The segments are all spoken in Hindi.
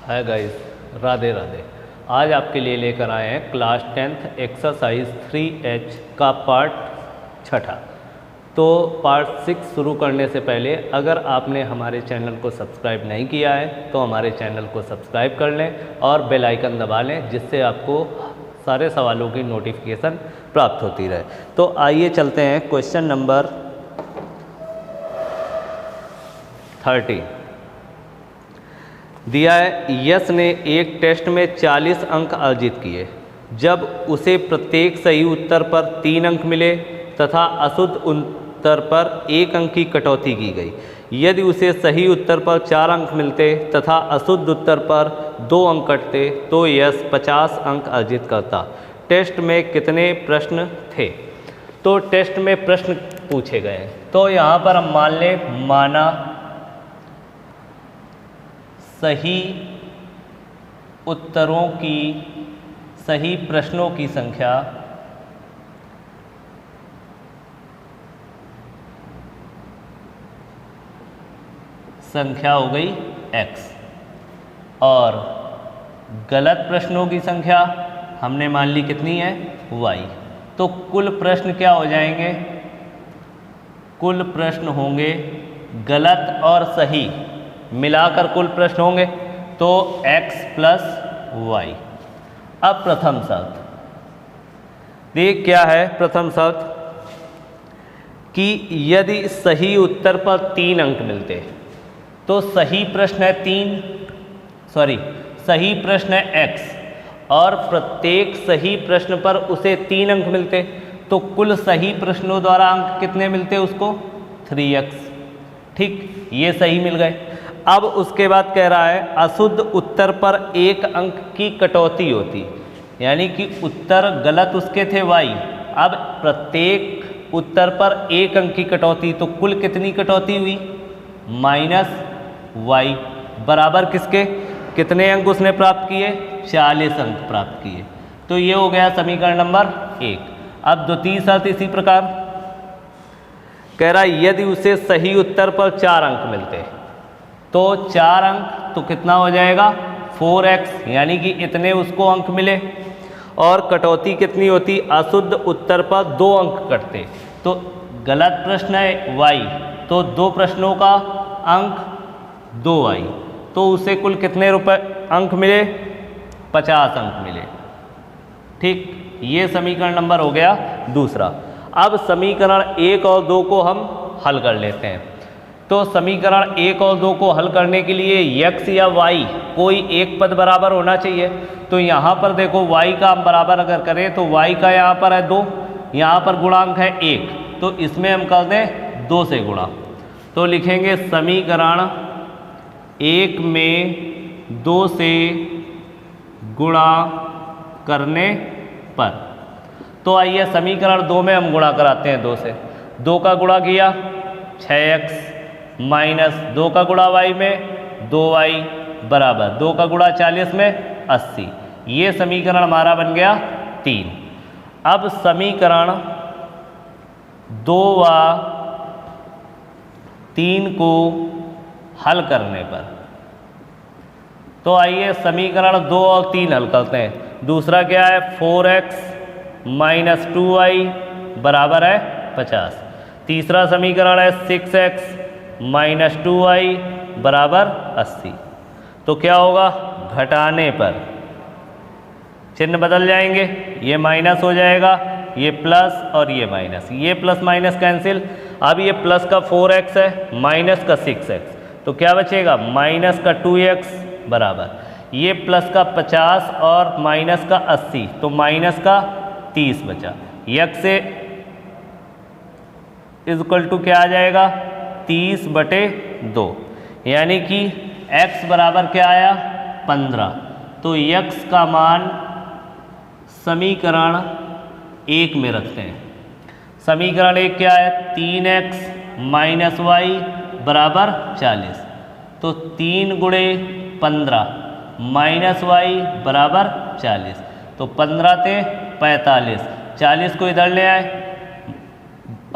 Hi guys, Radhe Radhe. आज आपके लिए लेकर आए हैं क्लास 10th एक्सरसाइज 3H का पार्ट 6। तो पार्ट 6 शुरू करने से पहले अगर आपने हमारे चैनल को सब्सक्राइब नहीं किया है तो हमारे चैनल को सब्सक्राइब कर लें और बेल आइकन दबा लें, जिससे आपको सारे सवालों की नोटिफिकेशन प्राप्त होती रहे। तो आइए चलते हैं क्वेश्चन नंबर 30। दिया है, यश ने एक टेस्ट में 40 अंक अर्जित किए। जब उसे प्रत्येक सही उत्तर पर 3 अंक मिले तथा अशुद्ध उत्तर पर 1 अंक की कटौती की गई। यदि उसे सही उत्तर पर 4 अंक मिलते तथा अशुद्ध उत्तर पर 2 अंक कटते तो यश 50 अंक अर्जित करता। टेस्ट में कितने प्रश्न थे? तो टेस्ट में प्रश्न पूछे गए। तो यहाँ पर हम मान लें, माना सही उत्तरों की, सही प्रश्नों की संख्या हो गई x और गलत प्रश्नों की संख्या हमने मान ली कितनी है, y। तो कुल प्रश्न क्या हो जाएंगे? कुल प्रश्न होंगे गलत और सही मिलाकर कुल प्रश्न होंगे तो x प्लस y। अब प्रथम शर्त देख क्या है। प्रथम शर्त कि यदि सही उत्तर पर 3 अंक मिलते तो सही प्रश्न है सही प्रश्न है x और प्रत्येक सही प्रश्न पर उसे 3 अंक मिलते तो कुल सही प्रश्नों द्वारा अंक कितने मिलते उसको? 3x। ठीक, ये सही मिल गए। अब उसके बाद कह रहा है अशुद्ध उत्तर पर 1 अंक की कटौती होती, यानी कि उत्तर गलत उसके थे y। अब प्रत्येक उत्तर पर 1 अंक की कटौती, तो कुल कितनी कटौती हुई? -y बराबर किसके? कितने अंक उसने प्राप्त किए? 40 अंक प्राप्त किए। तो ये हो गया समीकरण नंबर 1। अब द्वितीय शर्त इसी प्रकार कह रहा है यदि उसे सही उत्तर पर 4 अंक मिलते तो 4 अंक तो कितना हो जाएगा? 4x, यानी कि इतने उसको अंक मिले। और कटौती कितनी होती? अशुद्ध उत्तर पर 2 अंक कटते। तो गलत प्रश्न है y, तो 2 प्रश्नों का अंक 2y, तो उसे कुल कितने अंक मिले? 50 अंक मिले। ठीक, ये समीकरण नंबर हो गया दूसरा। अब समीकरण 1 और 2 को हम हल कर लेते हैं। तो समीकरण 1 और 2 को हल करने के लिए x या y कोई एक पद बराबर होना चाहिए। तो यहाँ पर देखो y का हम बराबर अगर करें तो y का यहाँ पर है 2, यहाँ पर गुणांक है 1, तो इसमें हम कर दें 2 से गुणा। तो लिखेंगे समीकरण 1 में 2 से गुणा करने पर। तो आइए समीकरण 2 में हम गुणा कराते हैं 2 से। 2 का गुणा किया 6x माइनस 2 का गुणा y में 2y बराबर 2 का गुणा 40 में 80। ये समीकरण हमारा बन गया 3। अब समीकरण 2 व 3 को हल करने पर, तो आइए समीकरण 2 और 3 हल करते हैं। दूसरा क्या है? 4x माइनस 2y बराबर है 50। तीसरा समीकरण है 6x माइनस 2y बराबर 80। तो क्या होगा? घटाने पर चिन्ह बदल जाएंगे, ये माइनस हो जाएगा, ये प्लस और ये माइनस, ये प्लस माइनस कैंसिल। अब ये प्लस का 4x है, माइनस का 6x, तो क्या बचेगा? माइनस का 2x बराबर ये प्लस का 50 और माइनस का 80, तो माइनस का 30 बचा। x से इज इक्वल टू क्या आ जाएगा? 30/2, यानी कि x बराबर क्या आया? 15। तो x का मान समीकरण 1 में रखते हैं। समीकरण 1 क्या है? 3x माइनस y बराबर 40। तो 3 गुणे 15 माइनस y बराबर 40, तो 15 ते 45, 40 को इधर ले आए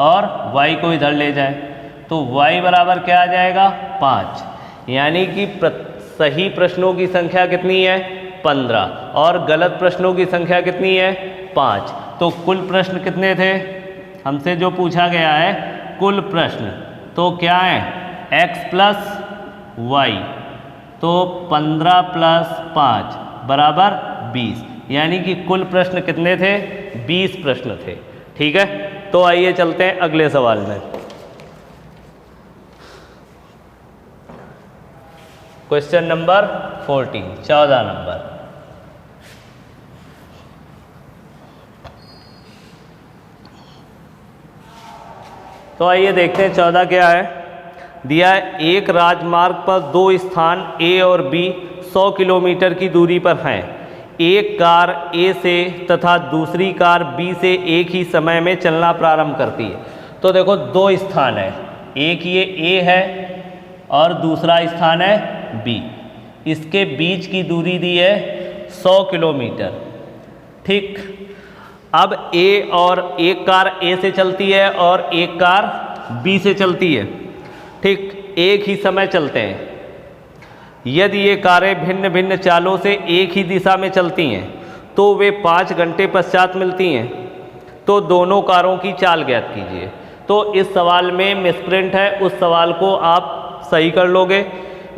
और y को इधर ले जाए, तो y बराबर क्या आ जाएगा? 5। यानी कि सही प्रश्नों की संख्या कितनी है 15 और गलत प्रश्नों की संख्या कितनी है 5। तो कुल प्रश्न कितने थे, हमसे जो पूछा गया है कुल प्रश्न तो क्या है x प्लस वाई, तो 15 प्लस 5 बराबर 20, यानी कि कुल प्रश्न कितने थे 20 प्रश्न थे। ठीक है, तो आइए चलते हैं अगले सवाल में। Question number 14, 14 number. तो आइए देखते हैं 14 क्या है। दिया है एक राजमार्ग पर दो स्थान ए और बी 100 किलोमीटर की दूरी पर हैं। एक कार ए से तथा दूसरी कार बी से एक ही समय में चलना प्रारंभ करती है। तो देखो दो स्थान है, एक ये ए है और दूसरा स्थान है बी। इसके बीच की दूरी दी है 100 किलोमीटर। ठीक, अब ए और एक कार ए से चलती है और एक कार बी से चलती है। ठीक, एक ही समय चलते हैं। यदि ये कारें भिन्न भिन्न चालों से एक ही दिशा में चलती हैं तो वे 5 घंटे पश्चात मिलती हैं। तो दोनों कारों की चाल ज्ञात कीजिए। तो इस सवाल में मिसप्रिंट है, उस सवाल को आप सही कर लोगे।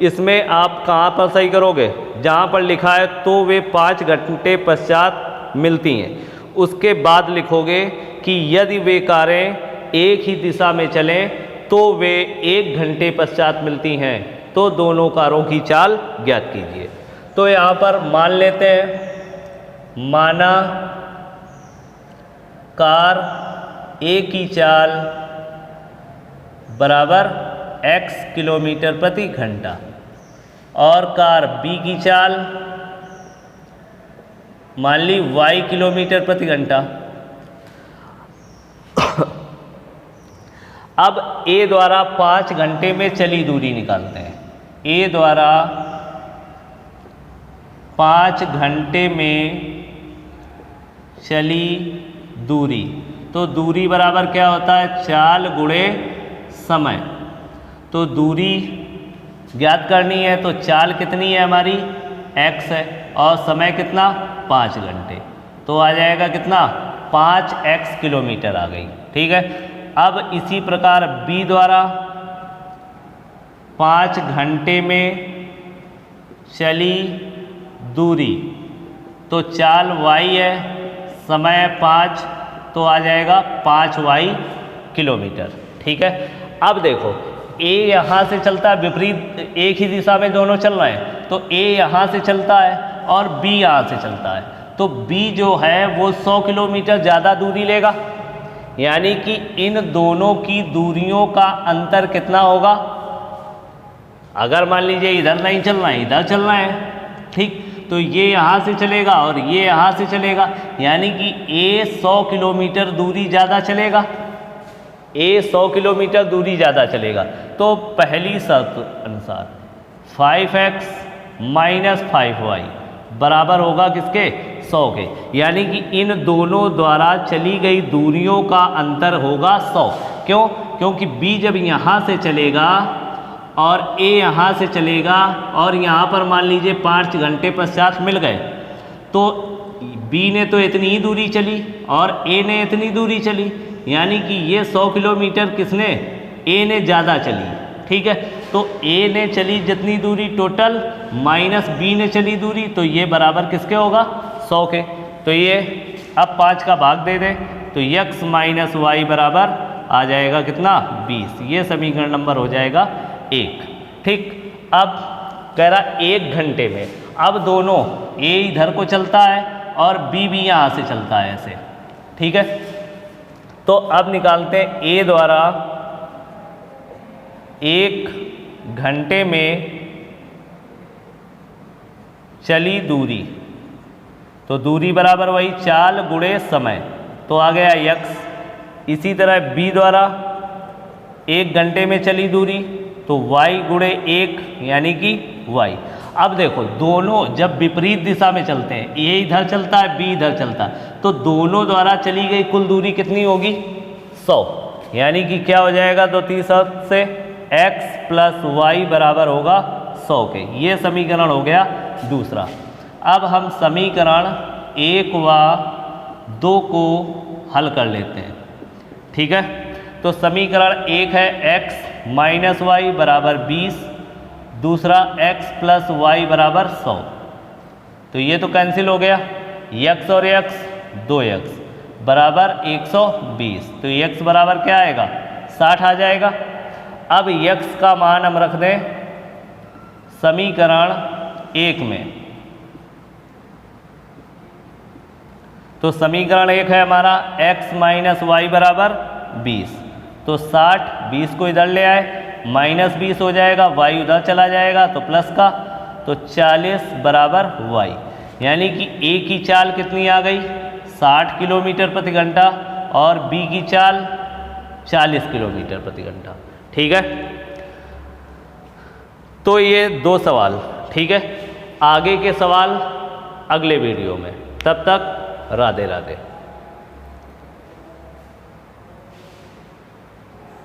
इसमें आप कहाँ पर सही करोगे, जहाँ पर लिखा है तो वे 5 घंटे पश्चात मिलती हैं, उसके बाद लिखोगे कि यदि वे कारें एक ही दिशा में चलें तो वे 1 घंटे पश्चात मिलती हैं। तो दोनों कारों की चाल ज्ञात कीजिए। तो यहाँ पर मान लेते हैं, माना कार ए की चाल बराबर x किलोमीटर प्रति घंटा और कार बी की चाल मान ली y किलोमीटर प्रति घंटा। अब a द्वारा 5 घंटे में चली दूरी निकालते हैं। a द्वारा 5 घंटे में चली दूरी, तो दूरी बराबर क्या होता है, चाल गुणे समय। तो दूरी ज्ञात करनी है तो चाल कितनी है हमारी x है और समय कितना 5 घंटे, तो आ जाएगा कितना 5x किलोमीटर आ गई। ठीक है, अब इसी प्रकार b द्वारा 5 घंटे में चली दूरी, तो चाल y है, समय 5, तो आ जाएगा 5y किलोमीटर। ठीक है, अब देखो a यहाँ से चलता है विपरीत, एक ही दिशा में दोनों चल रहे हैं, तो a यहाँ से चलता है और b यहाँ से चलता है, तो b जो है वो 100 किलोमीटर ज़्यादा दूरी लेगा, यानी कि इन दोनों की दूरियों का अंतर कितना होगा। अगर मान लीजिए इधर नहीं चलना है, इधर चलना है, ठीक, तो ये यहाँ से चलेगा और ये यहाँ से चलेगा, यानी कि a 100 किलोमीटर दूरी ज़्यादा चलेगा, a 100 किलोमीटर दूरी ज़्यादा चलेगा। तो पहली शर्त अनुसार 5x माइनस 5y बराबर होगा किसके 100 के, यानी कि इन दोनों द्वारा चली गई दूरियों का अंतर होगा 100। क्यों? क्योंकि b जब यहाँ से चलेगा और a यहाँ से चलेगा और यहाँ पर मान लीजिए 5 घंटे पश्चात मिल गए, तो b ने तो इतनी ही दूरी चली और a ने इतनी दूरी चली, यानी कि ये 100 किलोमीटर किसने a ने ज़्यादा चली। ठीक है, तो a ने चली जितनी दूरी टोटल माइनस b ने चली दूरी, तो ये बराबर किसके होगा 100 के। तो ये अब 5 का भाग दे दें तो x माइनस वाई बराबर आ जाएगा कितना 20। ये समीकरण नंबर हो जाएगा 1। ठीक, अब कह रहा 1 घंटे में, अब दोनों a इधर को चलता है और b भी यहाँ से चलता है ऐसे। ठीक है, तो अब निकालते हैं a द्वारा 1 घंटे में चली दूरी, तो दूरी बराबर वही चाल गुणे समय, तो आ गया x। इसी तरह b द्वारा 1 घंटे में चली दूरी, तो y गुणे 1 यानी कि y। अब देखो दोनों जब विपरीत दिशा में चलते हैं, a इधर चलता है b इधर चलता है, तो दोनों द्वारा चली गई कुल दूरी कितनी होगी 100, यानी कि क्या हो जाएगा 2 3 से x प्लस वाई बराबर होगा 100 के। ये समीकरण हो गया दूसरा। अब हम समीकरण 1 व 2 को हल कर लेते हैं। ठीक है, तो समीकरण 1 है x माइनस वाई बराबर 20, दूसरा x प्लस वाई बराबर 100। तो ये तो कैंसिल हो गया, x और x 2x बराबर 120। तो x बराबर क्या आएगा, 60 आ जाएगा। अब x का मान हम रख दें समीकरण 1 में। तो समीकरण 1 है हमारा x माइनस वाई बराबर 20। तो 60, 20 को इधर ले आए, माइनस 20 हो जाएगा, y उधर चला जाएगा तो प्लस का, तो 40 बराबर y। यानी कि a की चाल कितनी आ गई, 60 किलोमीटर प्रति घंटा, और b की चाल 40 किलोमीटर प्रति घंटा। ठीक है, तो ये 2 सवाल। ठीक है, आगे के सवाल अगले वीडियो में। तब तक राधे राधे।